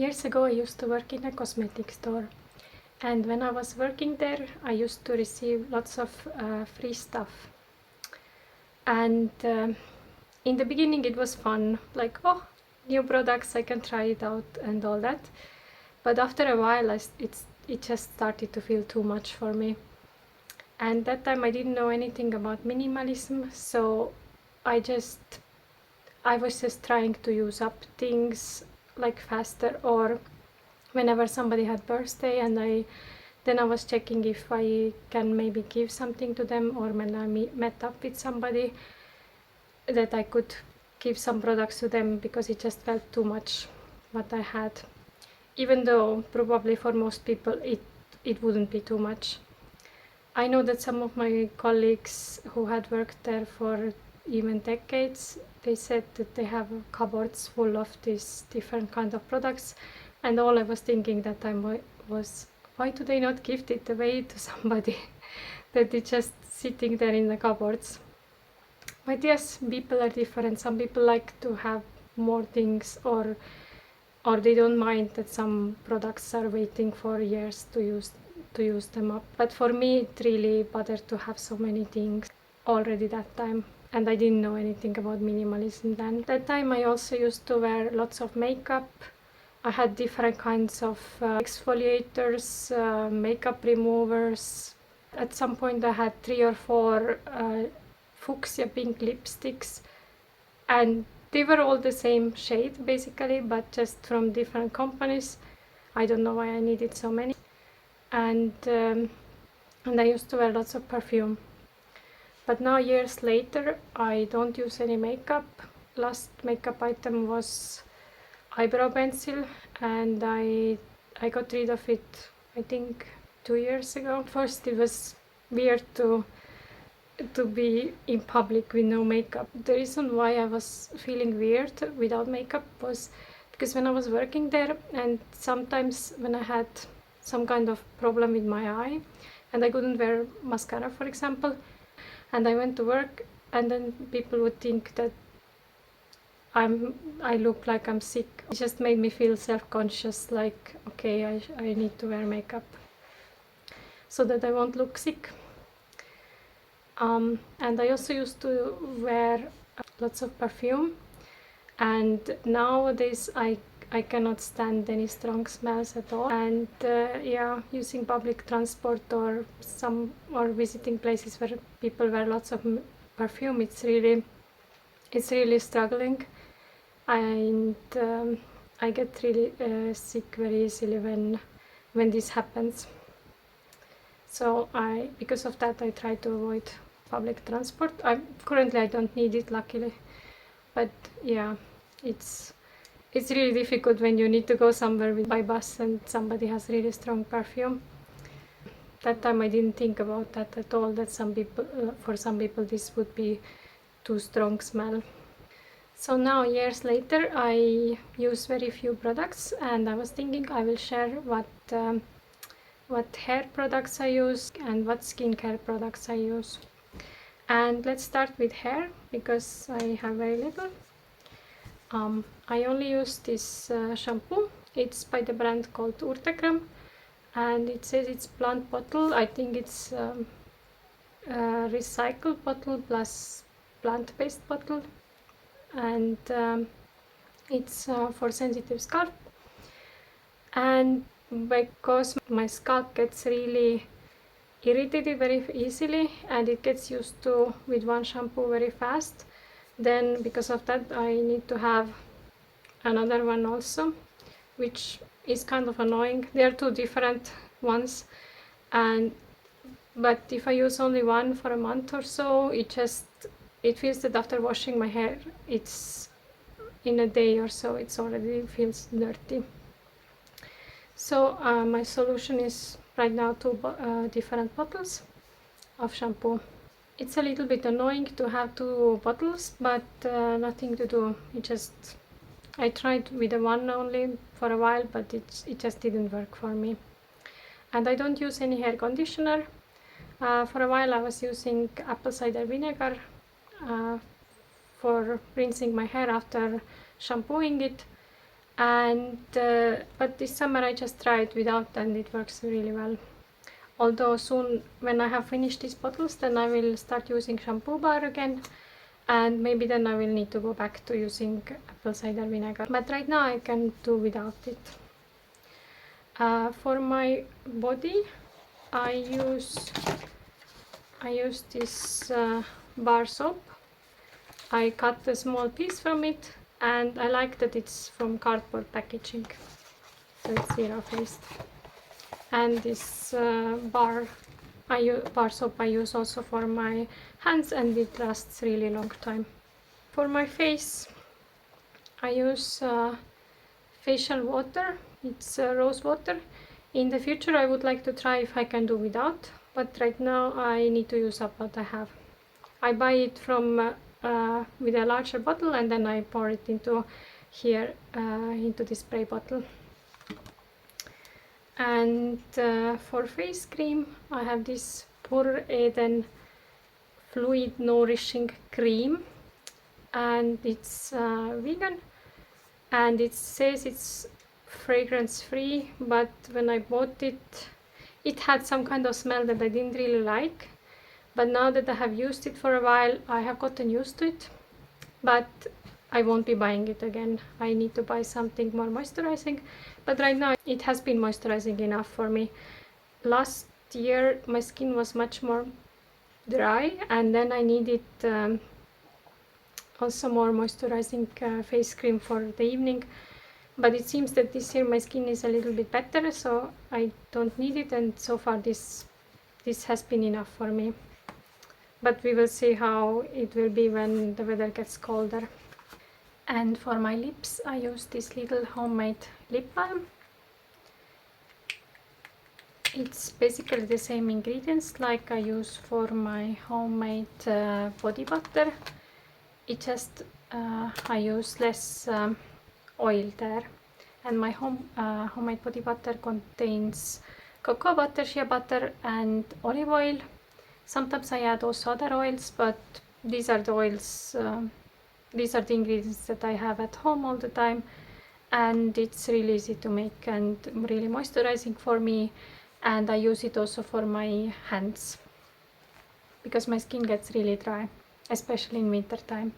Years ago, I used to work in a cosmetic store, and when I was working there, I used to receive lots of free stuff. And in the beginning, it was fun, like, oh, new products, I can try it out and all that. But after a while, it just started to feel too much for me. And that time, I didn't know anything about minimalism, so I was just trying to use up things like faster, or whenever somebody had birthday, and then I was checking if I can maybe give something to them, or when I met up with somebody, that I could give some products to them, because it just felt too much what I had, even though probably for most people it wouldn't be too much. I know that some of my colleagues who had worked there for even decades, they said that they have cupboards full of these different kind of products, and all I was thinking that time was, why do they not gift it away to somebody that it's just sitting there in the cupboards? But yes, people are different. Some people like to have more things, or they don't mind that some products are waiting for years to use them up. But for me, it really bothered to have so many things already that time, and I didn't know anything about minimalism then. That time I also used to wear lots of makeup. I had different kinds of exfoliators, makeup removers. At some point I had 3 or 4 fuchsia pink lipsticks, and they were all the same shade basically, but just from different companies. I don't know why I needed so many. And I used to wear lots of perfume. But now, years later, I don't use any makeup. Last makeup item was eyebrow pencil, and I got rid of it, I think, 2 years ago. First, it was weird to be in public with no makeup. The reason why I was feeling weird without makeup was because when I was working there, and sometimes when I had some kind of problem with my eye and I couldn't wear mascara, for example, and I went to work, and then people would think that I look like I'm sick. It just made me feel self-conscious, like, okay, I need to wear makeup so that I won't look sick. And I also used to wear lots of perfume, and nowadays I cannot stand any strong smells at all. And using public transport or visiting places where people wear lots of perfume, it's really struggling, and I get really sick very easily when this happens. So because of that, I try to avoid public transport. Currently I don't need it, luckily, but yeah, it's really difficult when you need to go somewhere by bus and somebody has really strong perfume. That time I didn't think about that at all, that for some people this would be too strong smell. So now, years later, I use very few products, and I was thinking I will share what hair products I use and what skincare products I use. And let's start with hair, because I have very little. I only use this shampoo. It's by the brand called Urtekram, and it says it's plant bottle. I think it's a recycled bottle plus plant-based bottle, and it's for sensitive scalp. And because my scalp gets really irritated very easily, and it gets used to with one shampoo very fast, then because of that I need to have another one also, which is kind of annoying. They are two different ones, but if I use only one for a month or so, it feels that after washing my hair, it's in a day or so, it's already feels dirty. So my solution is right now 2 different bottles of shampoo. It's a little bit annoying to have 2 bottles, but nothing to do. I tried with the one only for a while, but it just didn't work for me. And I don't use any hair conditioner. For a while I was using apple cider vinegar for rinsing my hair after shampooing it, and but this summer I just tried without, and it works really well. Although soon, when I have finished these bottles, then I will start using shampoo bar again, and maybe then I will need to go back to using apple cider vinegar, but right now I can do without it. For my body I use this bar soap. I cut a small piece from it, and I like that it's from cardboard packaging, so it's zero waste. And this bar soap I use also for my hands, and it lasts really long time. For my face I use facial water. It's rose water. In the future I would like to try if I can do without, but right now I need to use up what I have. I buy it from with a larger bottle, and then I pour it into here, into this spray bottle. And for face cream I have this Pur Eden fluid nourishing cream, and it's vegan, and it says it's fragrance free, but when I bought it, it had some kind of smell that I didn't really like. But now that I have used it for a while, I have gotten used to it, but I won't be buying it again. I need to buy something more moisturizing, but right now it has been moisturizing enough for me. Last year my skin was much more dry, and then I needed also more moisturizing face cream for the evening, but it seems that this year my skin is a little bit better, so I don't need it, and so far this has been enough for me. But we will see how it will be when the weather gets colder. And for my lips I use this little homemade lip balm. It's basically the same ingredients like I use for my homemade body butter. It just I use less oil there. And my homemade body butter contains cocoa butter, shea butter and olive oil. Sometimes I add also other oils, but these are the oils, these are the ingredients that I have at home all the time, and it's really easy to make and really moisturizing for me. And I use it also for my hands, because my skin gets really dry, especially in winter time.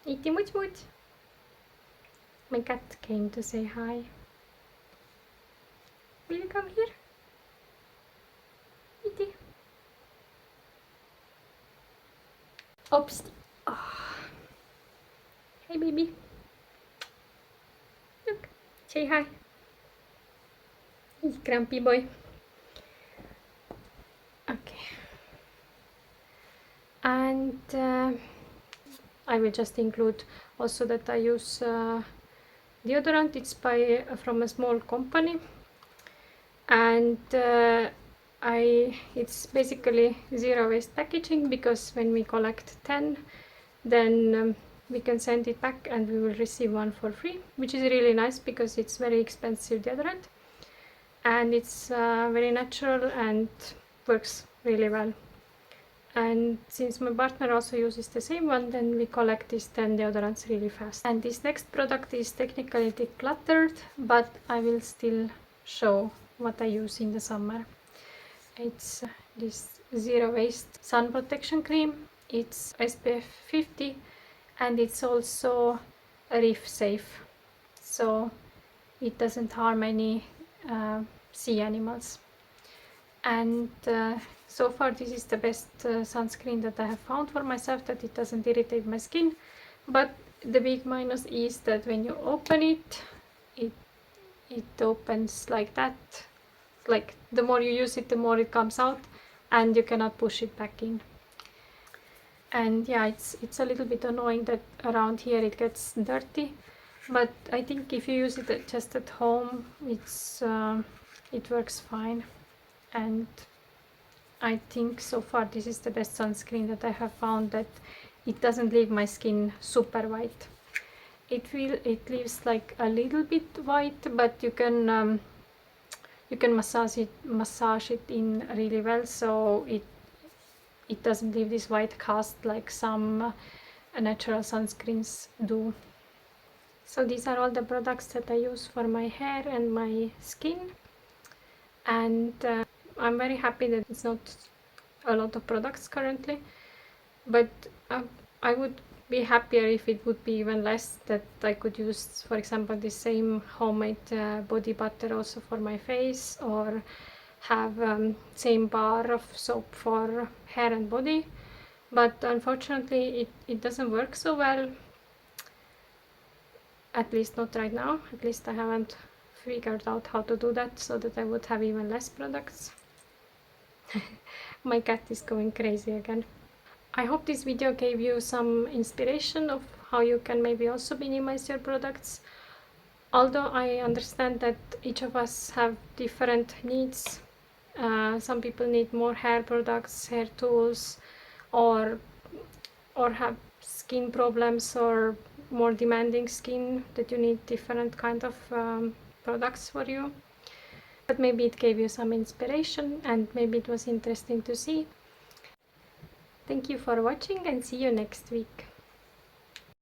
Iti much much. My cat came to say hi. Will you come here? Iti. Oops. Oh. Hey baby. Look. Say hi. He's grumpy boy. Okay. And I will just include also that I use deodorant. It's from a small company, and it's basically zero waste packaging, because when we collect 10, then we can send it back and we will receive one for free, which is really nice because it's very expensive deodorant, and it's very natural and works really well. And since my partner also uses the same one, then we collect these 10 deodorants really fast. And this next product is technically decluttered, but I will still show what I use in the summer. It's this zero waste sun protection cream. It's SPF 50, and it's also reef safe, so it doesn't harm any sea animals. And so far this is the best sunscreen that I have found for myself, that it doesn't irritate my skin. But the big minus is that when you open it, it opens like that. Like the more you use it, the more it comes out, and you cannot push it back in. And yeah, it's a little bit annoying that around here it gets dirty, but I think if you use it just at home, it works fine. And I think so far this is the best sunscreen that I have found, that it doesn't leave my skin super white. It leaves like a little bit white, but you can massage it in really well, so it doesn't leave this white cast like some natural sunscreens do. So these are all the products that I use for my hair and my skin, and I'm very happy that it's not a lot of products currently, but I would be happier if it would be even less, that I could use, for example, the same homemade body butter also for my face, or have same bar of soap for hair and body. But unfortunately it doesn't work so well, at least not right now. At least I haven't figured out how to do that so that I would have even less products. My cat is going crazy again. I hope this video gave you some inspiration of how you can maybe also minimize your products. Although I understand that each of us have different needs. Some people need more hair products, hair tools, or have skin problems or more demanding skin, that you need different kind of products for you. But maybe it gave you some inspiration, and maybe it was interesting to see. Thank you for watching, and see you next week.